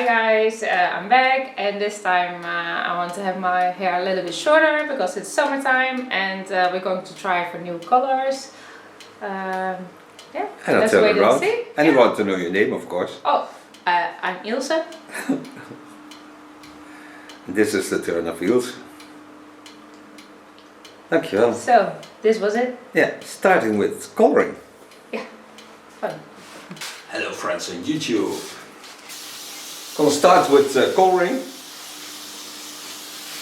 Hi guys, I'm back, and this time I want to have my hair a little bit shorter because it's summertime, and we're going to try for new colors. Yeah, and let's wait and see. And you want to know your name, of course. Oh, I'm Ilse. This is the turn of Ilse. Dankjewel. So, this was it? Yeah, starting with coloring. Yeah, fun. Hello friends on YouTube. Gonna start with coloring.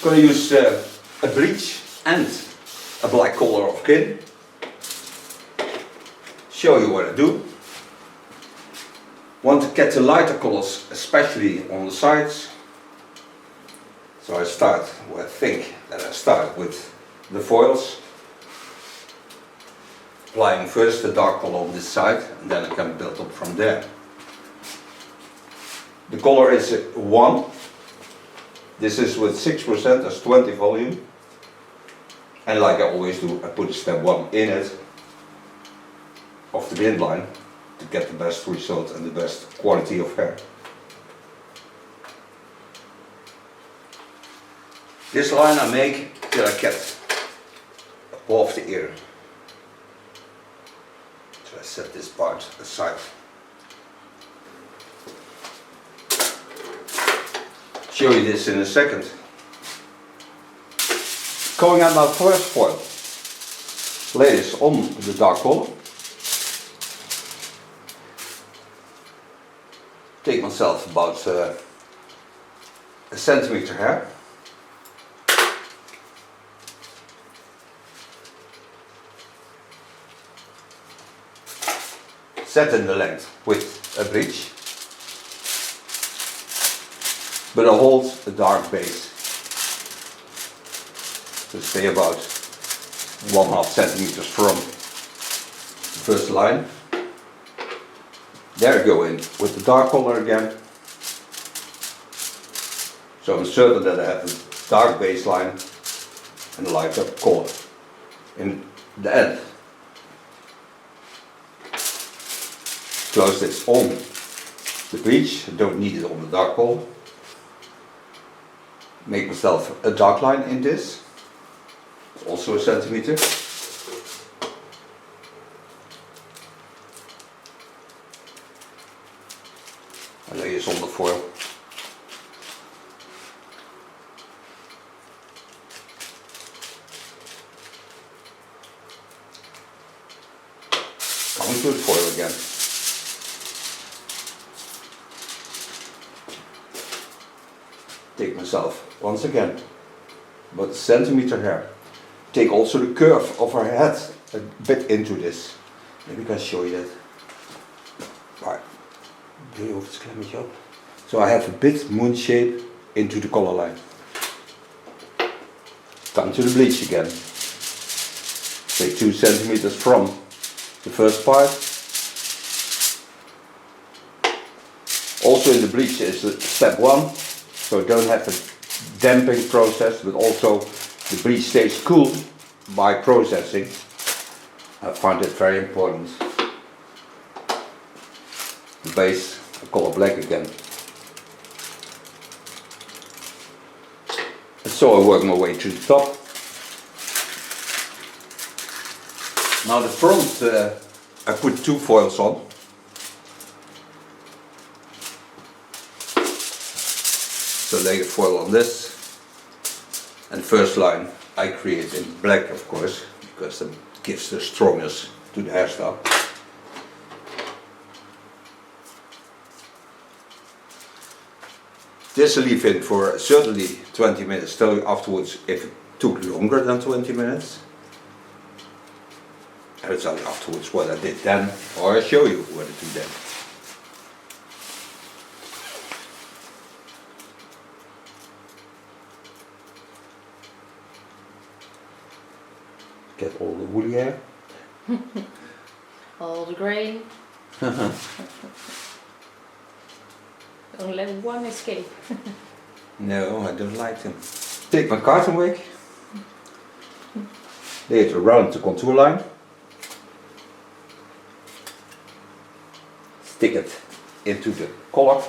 Gonna use a bleach and a black color of kin. Show you what I do. Want to get the lighter colors, especially on the sides. So I start, well, I think that I start with the foils. Applying first the dark color on this side, and then I can build up from there. The color is 1. This is with 6%, that's 20 volume. And like I always do, I put step 1 in it, of the bin line, to get the best result and the best quality of hair. This line I make till I get above the ear. So I set this part aside. Show you this in a second. Going at my first foil. Lay this on the dark color. Take myself about a centimeter hair. Set in the length with a bleach. But I hold a dark base. So stay about 1.5 centimeters from the first line. There I go in with the dark color again. So I'm certain that I have a dark baseline and a lighter color in the end. Close this on the bleach, I don't need it on the dark color. Make myself a dark line in this, it's also a centimeter. I lay this on the foil. Coming to the foil again. Take myself once again about a centimeter hair. Take also the curve of her head a bit into this. Maybe I can show you that. Right. Doe je hoofd klemmetje op. So I have a bit moon shape into the color line. Come to the bleach again. Say 2 centimeters from the first part. Also in the bleach is step 1. So don't have a damping process, but also the bleach stays cool by processing. I find it very important. The base, I color black again. And so I work my way to the top. Now the front, I put 2 foils on. So lay a foil on this, and first line I create in black, of course, because that gives the strongness to the hairstyle. This I leave in for certainly 20 minutes, tell you afterwards if it took longer than 20 minutes. I will tell you afterwards what I did then, or I show you what I do then. Get all the woolly hair. All the grey. Don't let one escape. No, I don't like them. Take my carton wig. Lay it around the contour line. Stick it into the collar.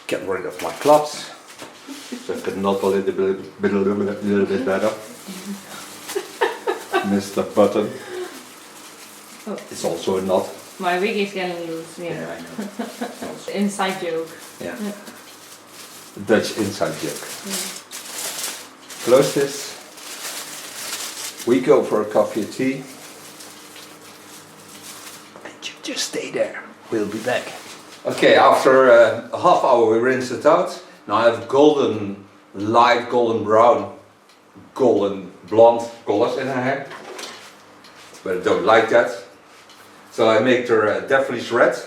Get rid of my clubs. So I can knot a little bit better. Mr. Button. Oh. It's also a knot. My wig is getting loose. Yeah, I know. Inside joke. Yeah. Dutch inside joke. Close this. We go for a coffee or tea. And you just stay there. We'll be back. Okay, after a half hour we rinse it out. Now I have golden, light golden brown, golden blonde colors in her hair. But I don't like that. So I make her definitely red.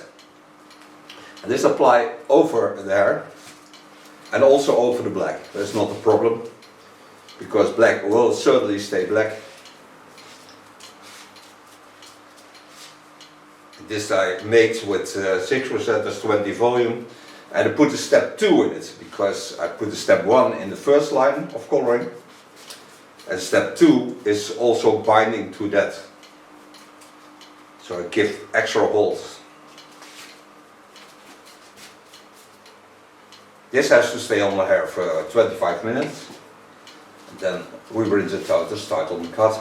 And this apply over the hair and also over the black. That's not a problem because black will certainly stay black. This I made with 6% as 20 volume, and I put a step 2 in it because I put a step 1 in the first line of coloring and step 2 is also binding to that. So I give extra hold. This has to stay on the hair for 25 minutes and then we rinse it out to start on the cut.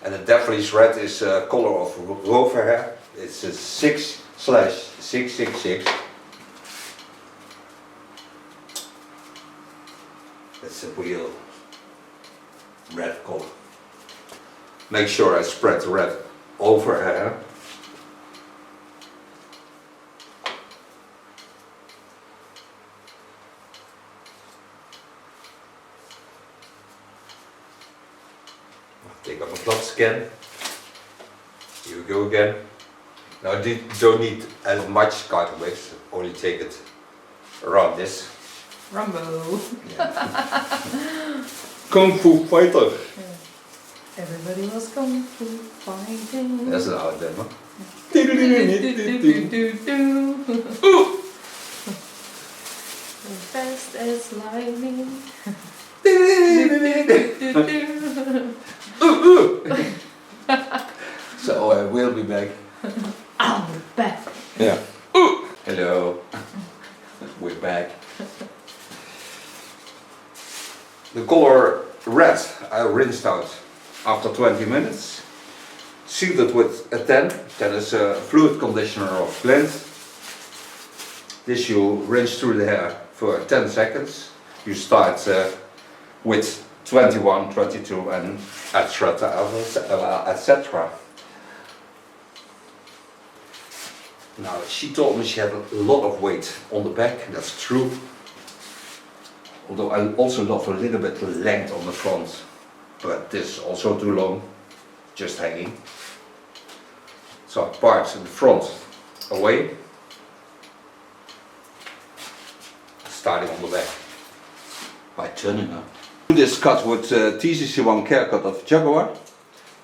And the definitely red is a color of rover hair. It's a 6/666. That's a real red color. Make sure I spread the red over her hair. Take up my gloves again. Here we go again. Now you don't need as much cotton waves, only take it around this. Rumbo. Yeah. Kung Fu Fighter. Everybody was kung fu fighting. That's an out demo. Fast as lightning. So I will be back. I'll be back. Yeah. Hello. We're back. The color red I rinsed out after 20 minutes. Sealed it with a 10. That is a fluid conditioner of Glint. This you rinse through the hair for 10 seconds. You start with 21, 22 and etc. Now she told me she had a lot of weight on the back, that's true. Although I also love a little bit of length on the front, but this is also too long, just hanging. So I part the front away, starting on the back by turning her. This cut with TCC1 care cut of Jaguar.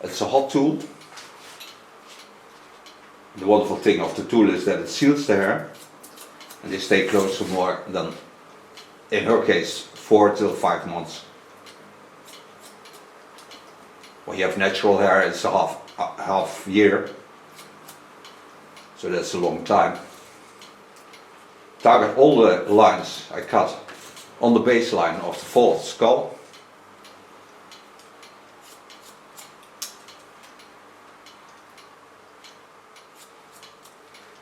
It's a hot tool. The wonderful thing of the tool is that it seals the hair and they stay closed for more than, in her case, 4 till 5 months. When you have natural hair it's a half year, so that's a long time. Target all the lines I cut on the baseline of the false skull.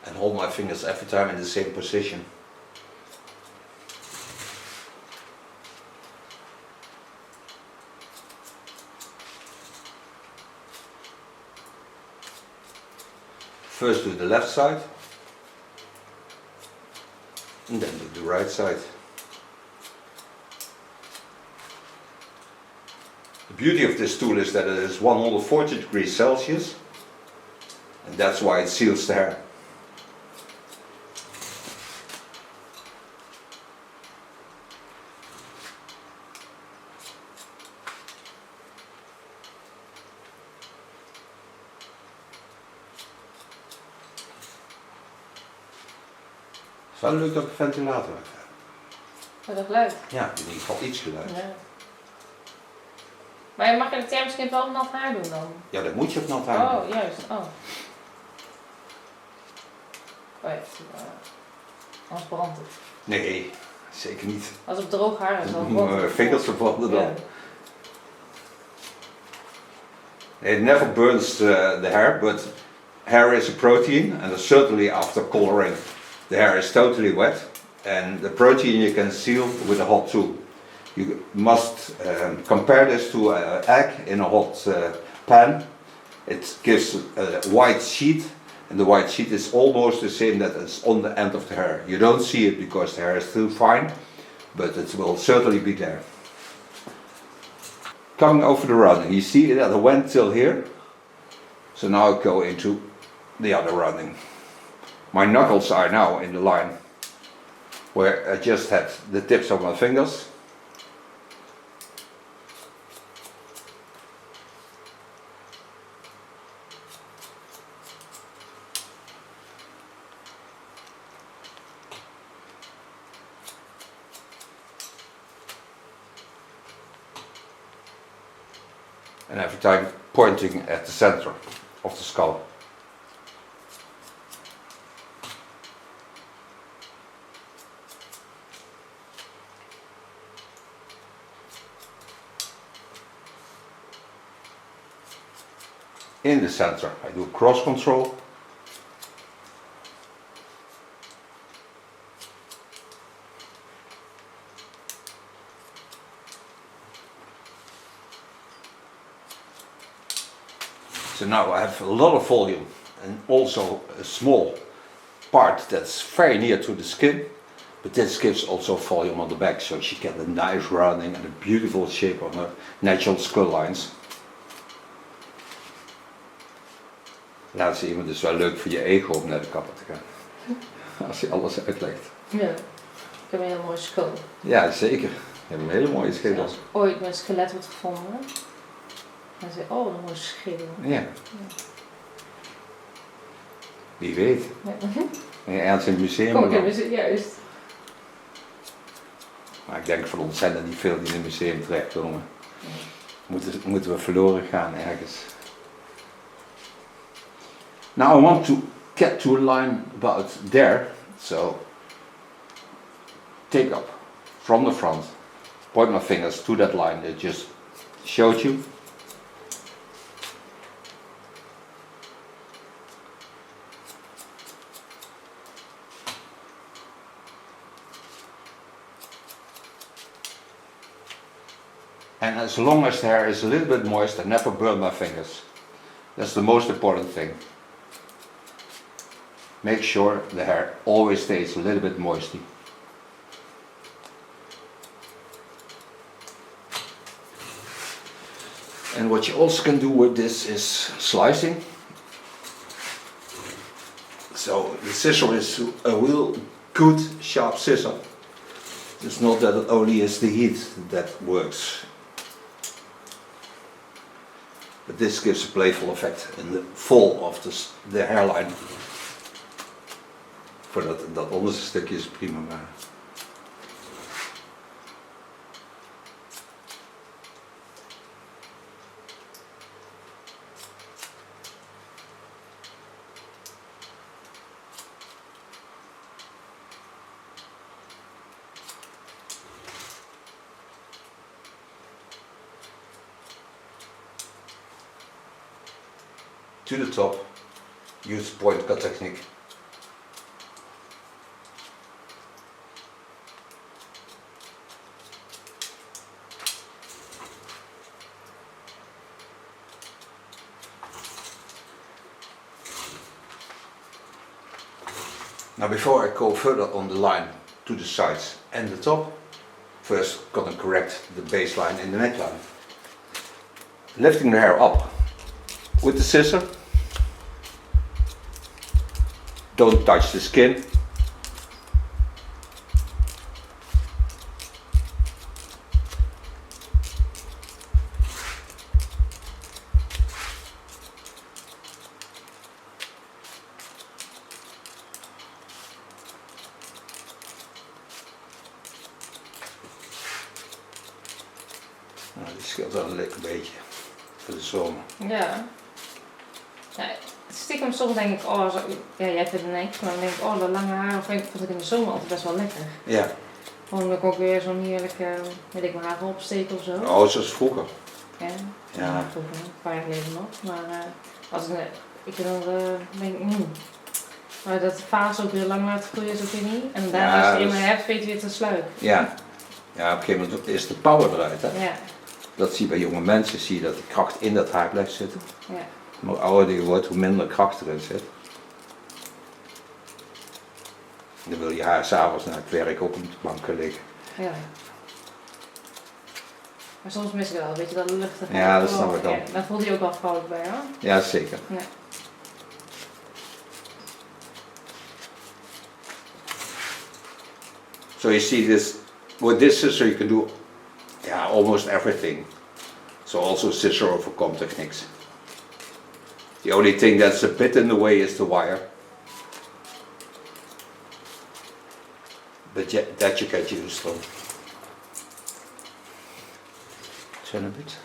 And hold my fingers every time in the same position. First do the left side and then do the right side. The beauty of this tool is that it is 140 degrees Celsius and that's why it seals the hair. Zou het leuk dat ik een ventilator heb? Wat een geluid. Ja, in ieder geval iets geluid. Ja. Maar mag je het thermoskind wel nat haar doen dan? Ja, dat moet je op nat houden. Oh, juist. Oh. kwijt. Anders brandt het. Nee, zeker niet. Als het droog haar is, dan brandt het. Vingers verbranden dan. Ja. It never burns the hair, but hair is a protein, and certainly after coloring, the hair is totally wet, and the protein you can seal with a hot tool. You must compare this to an egg in a hot pan. It gives a white sheet, and the white sheet is almost the same that is on the end of the hair. You don't see it because the hair is still fine, but it will certainly be there. Coming over the rounding, you see that I went till here, so now I go into the other rounding. My knuckles are now in the line where I just had the tips of my fingers. And every time pointing at the center of the skull. In the center I do cross control. So now I have a lot of volume and also a small part that's very near to the skin, but this gives also volume on the back, so she gets a nice rounding and a beautiful shape on her natural skull lines. Laat ze iemand, het is wel leuk voor je ego om naar de kapper te gaan, als je alles uitlegt. Ja, ik heb een heel mooi skull. Ja, zeker. Je hebt een hele mooie schedel. Als ooit mijn skelet wordt gevonden, dan zeg je, oh, een mooie schedel. Ja. Wie weet. Ja. En ergens in het museum. Kom ik in het museum, juist. Maar ik denk van ons zijn er niet veel die in het museum terechtkomen. Moeten we verloren gaan ergens. Now I want to get to a line about there, so take up from the front, point my fingers to that line that just showed you. And as long as the hair is a little bit moist, I never burn my fingers. That's the most important thing. Make sure the hair always stays a little bit moisty. And what you also can do with this is slicing. So the scissor is a real good sharp scissor. It's not that it only is the heat that works. But this gives a playful effect in the fall of the hairline. Voor dat onderste stukje is prima, maar... To the top, use point cut technique. Now before I go further on the line to the sides and the top, first gonna correct the baseline in the neckline. Lifting the hair up with the scissor. Don't touch the skin. Nou, dit scheelt wel een lekker beetje voor de zomer. Ja. Ja, het stiekem soms denk ik, oh, ja, jij vindt het niks, maar dan denk ik, oh, dat lange haar vond ik in de zomer altijd best wel lekker. Ja. Gewoon dat ik ook weer zo'n heerlijk, weet ik, mijn haar opsteken of zo. Oh, zoals vroeger. Ja, Ja. vroeger, een paar jaar geleden nog. Maar als ik dan denk ik, maar dat vaas ook weer lang laten groeien is ook weer niet. En daarna als je het eenmaal hebt, weet je weer te sluipen. Ja. Ja, op een gegeven moment is de power eruit, hè. Ja. Dat zie je bij jonge mensen, zie je dat de kracht in dat haar blijft zitten. Ja. Maar hoe ouder je wordt, hoe minder kracht erin zit. Dan wil je haar s'avonds na het werk ook op de bank liggen. Ja. Maar soms mis ik wel, weet je, dat luchtig. Ja, dat snap ik dan. Ja, dan voelt hij ook wel vrouwelijk bij, hoor. Ja, zeker. Ja. So you see this, with this scissor you can do almost everything. So also scissor over comb techniques. The only thing that's a bit in the way is the wire. But that you get used to. Turn a bit.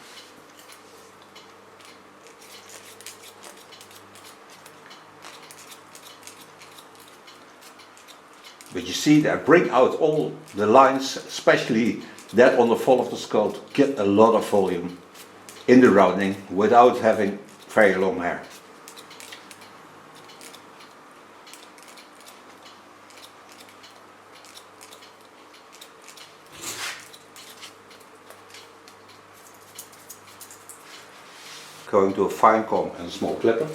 But you see that bring out all the lines, especially that on the fall of the skull, to get a lot of volume in the rounding without having very long hair. Going to a fine comb and a small clipper.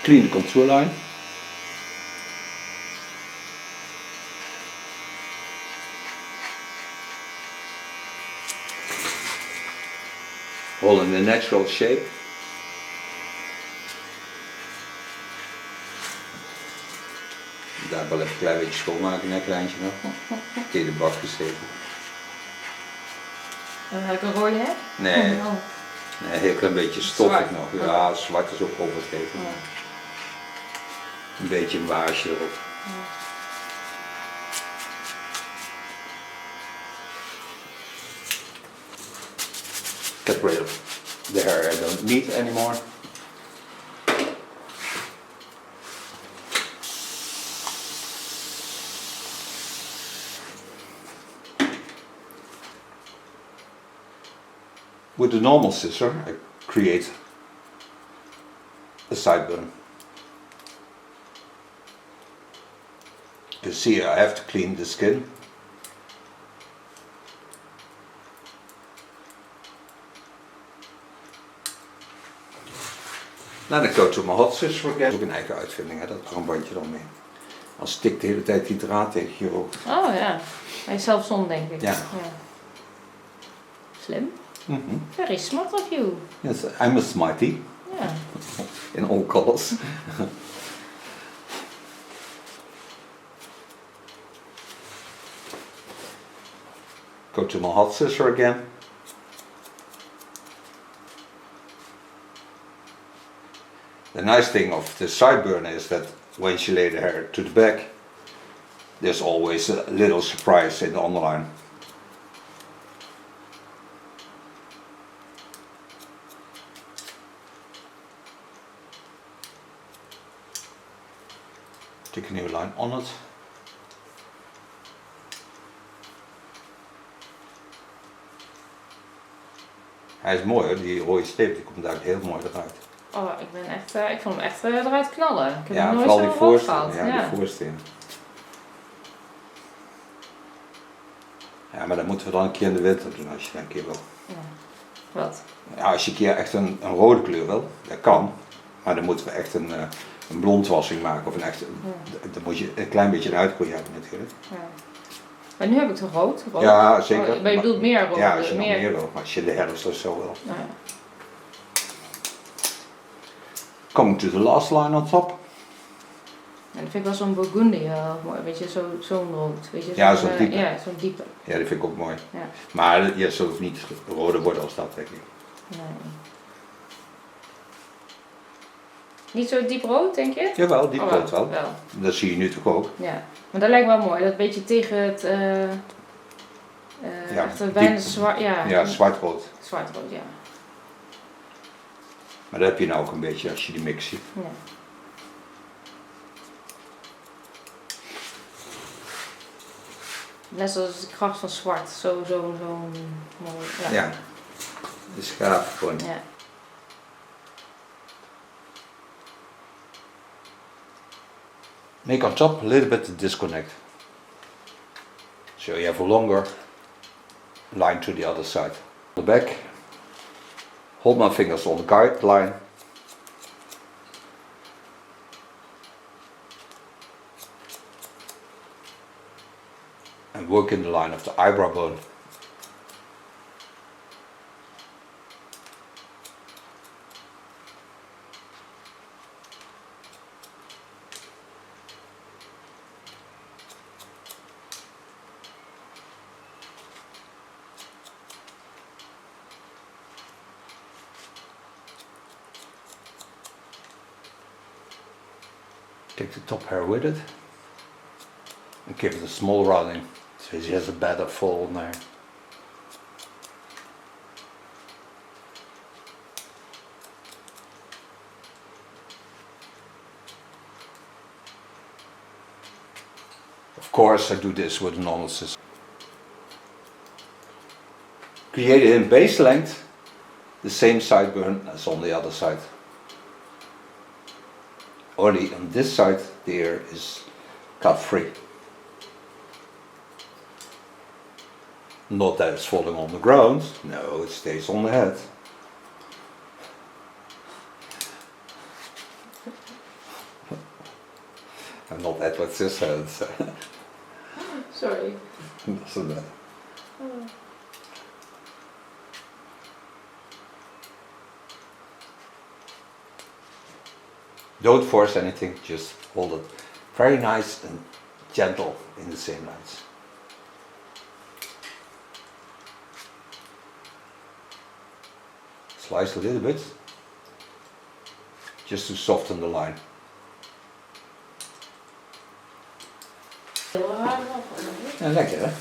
Clean the contour line. All in the natural shape. Daar wel even een klein beetje schoonmaken, neklijntje nog. In de bak gezeten. Heb ik een rode hè? Nee, nee, een heel klein beetje stoffig Zwart. nog. Ja, zwart is ook overdreven. Ja. Een beetje een waasje erop. Ja. Get rid of the hair I don't need anymore. With the normal scissor, I create a sideburn. You see, I have to clean the skin. Dan go to my hot scissor again. Dat is ook een eigen uitvinding, hè, dat armbandje dan mee. Dan stikt de hele tijd die draad tegen je hoofd. Oh ja, hij is zelf zon denk ik. Ja. Slim. Mm-hmm. Very smart of you. Yes, I'm a smarty. Ja. In all colors. Go to my hot scissor again. The nice thing of the sideburn is that when you lay the hair to the back, there's always a little surprise in the underline. Take a new line on it. Hij is mooi hoor, die rode streep die komt daar heel mooi eruit. Oh, ik vond hem echt eruit knallen. Ik heb Ja, hem nooit vooral zo die rood voorste. gehad. Ja, die voorste. Ja, maar dat moeten we dan een keer in de winter doen als je dat een keer wil. Ja. Wat? Ja, als je een keer echt een rode kleur wil, dat kan. Maar dan moeten we echt een blondwassing maken. Of een echt, dan moet je een klein beetje een uitgroei hebben natuurlijk. Ja. Maar nu heb ik toch rood? Ja, zeker. Oh, maar je bedoelt meer rood? Ja, als je nog meer wil. Maar als je de herfst of zo wil. Ja. Coming to the last line on top. En dat vind ik wel zo'n burgundy mooi, weet je, zo'n rood. Weet je, Ja, zo'n diepe. Ja, zo'n diepe. Ja, die vind ik ook mooi. Ja. Maar je zult niet roder worden als dat, denk ik. Nee. Niet zo diep rood, denk je? Jawel, diep rood wel. wel. Dat zie je nu toch ook. Ja, maar dat lijkt wel mooi. Dat beetje tegen het Echt bijna zwart, ja. Ja, zwart-rood. Zwart-rood, ja. Maar dat heb je nou ook een beetje als je die mix ziet. Ja. Net zoals de kracht van zwart, zo mooi. Ja. Ja, de schaaf gewoon. Ja. Make on top a little bit of disconnect. So you have a longer line to the other side. On the back, hold my fingers on the guideline. And work in the line of the eyebrow bone. Take the top hair with it and give it a small rounding so she has a better fall on there. Of course I do this with a normal scissor. Create it in base length, the same sideburn as on the other side. Only on this side the hair is cut free. Not that it's falling on the ground, no, it stays on the head. I'm not Edward Scissorhands. Sorry. Doesn't matter. Oh. Don't force anything, just hold it very nice and gentle in the same lines. Slice a little bit, just to soften the line. Ja, lekker hè?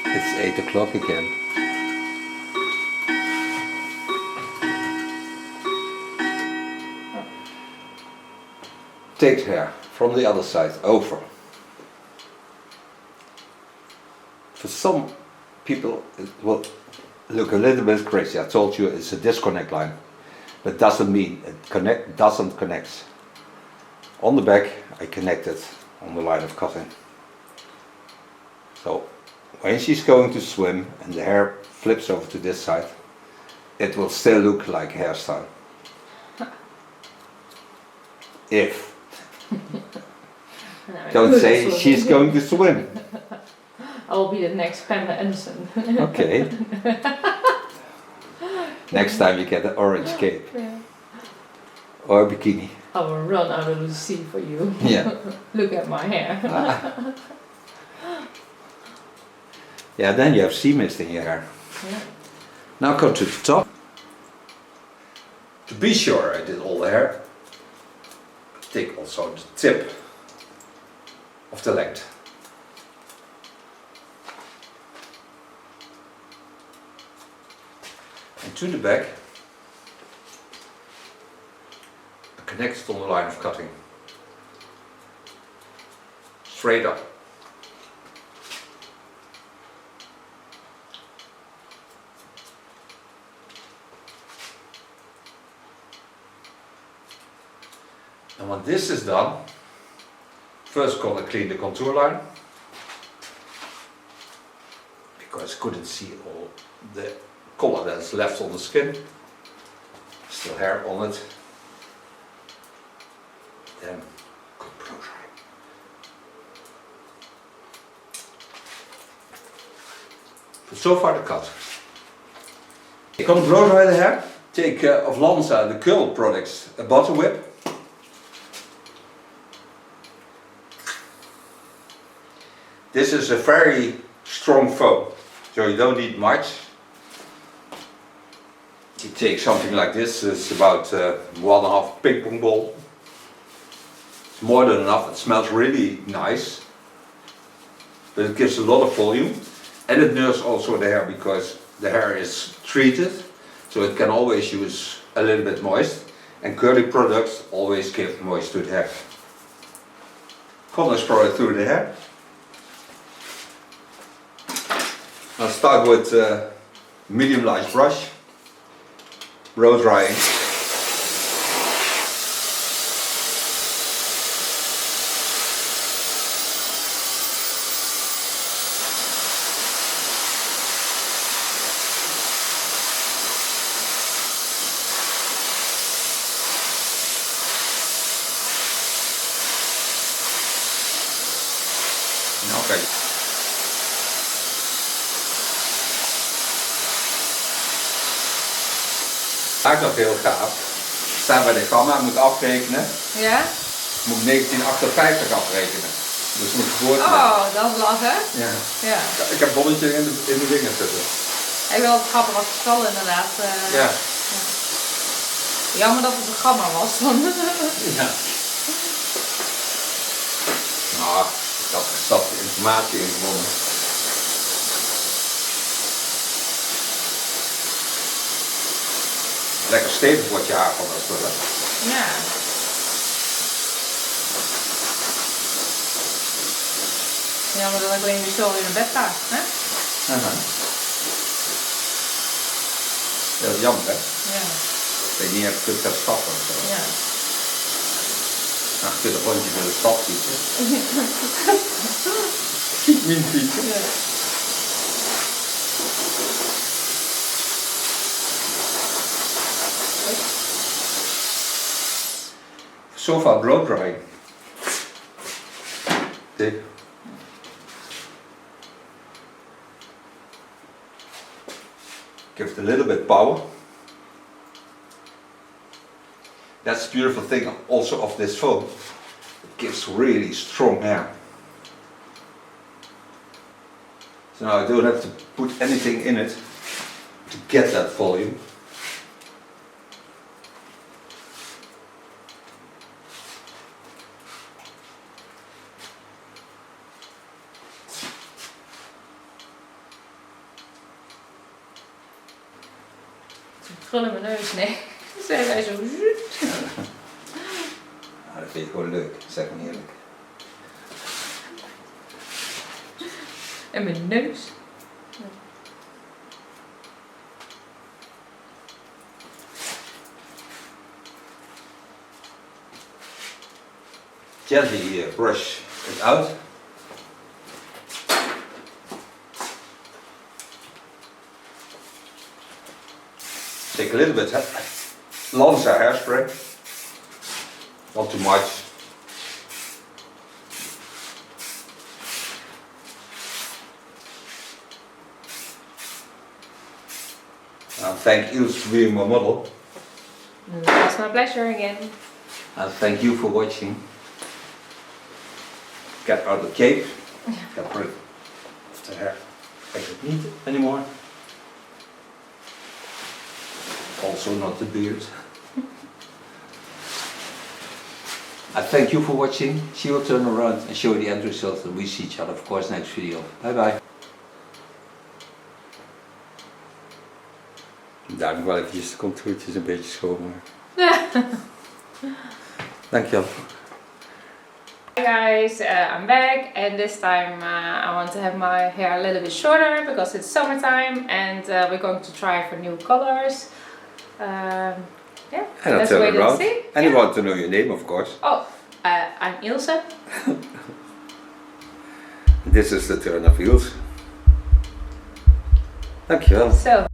It's 8 o'clock again. Take hair from the other side over. For some people it will look a little bit crazy. I told you it's a disconnect line, but doesn't mean it doesn't connect. On the back I connect it on the line of cutting. So when she's going to swim and the hair flips over to this side, it will still look like hairstyle. If. Don't say she's going to swim. I'll be the next Pamela Anderson. Okay. Next time you get an orange cape. Yeah. Or a bikini. I will run out of the sea for you. Yeah. Look at my hair. Yeah, then you have sea mist in your hair. Yeah. Now go to the top. To be sure I did all the hair, take also the tip of the length. And to the back, connect it on the line of cutting. Straight up. And when this is done, first gonna clean the contour line, because I couldn't see all the color that's left on the skin. Still hair on it. Then good blow dry. But so far the cut. You can blow dry the hair. Take of Lanza the curl products a butter whip. This is a very strong foam, so you don't need much. You take something like this, it's about 1.5 ping pong ball. more than enough. It smells really nice, but it gives a lot of volume, and it nurses also the hair because the hair is treated, so it can always use a little bit moist, and curly products always give moist to the hair. Colors pour it through the hair. I'll start with medium large brush, blow drying. Okay. Maakt nog heel gaaf. Staan bij de gamma, moet afrekenen. Ja? Moet 1958 afrekenen. Dus moet geboorte. Oh, dat is lachen. Ja. Ja. Ik heb een bonnetje in de dingen zitten. Ik wil het grappig was gevallen inderdaad. Ja. Jammer dat het een gamma was dan. Ja. Nou, ik had gestapte informatie ingewonnen. Lekker stevig wordt je haar van dat spullen. Ja. Jammer dat ik alleen weer zo in bed ga, hè? Ja, dat is jammer, hè? Ja. Dat je niet even kunt gaan stappen of zo. Ja. Nou, je kunt een rondje door de stad fietsen. Min fietsen. Ja. So far blow drying. Take. Give it a little bit power. That's the beautiful thing also of this foam. It gives really strong hair. So now I don't have to put anything in it to get that volume. Krullen mijn neus, nee. Zijn wij zo. Nou, dat vind je gewoon leuk, zeg maar eerlijk. En mijn neus. Gently brush it out. Take a little bit Lanza hairspray, not too much. Thank Ilse for being my model. That's my pleasure again. And thank you for watching. Get out the cape, get rid of the hair. I don't need it anymore. Also not the beard. I thank you for watching. She will turn around and show the end result, and we see each other of course next video. Bye bye. Daar nog wel eventjes de contourtjes een beetje schoonmaken. Dankjewel. Hi guys, I'm back, and this time I want to have my hair a little bit shorter because it's summertime, and we're going to try for new colors. Yeah, And let's turn wait and around. see. And Yeah. you want to know your name, of course. Oh, I'm Ilse. This is the turn of Ilse. Dankjewel. So.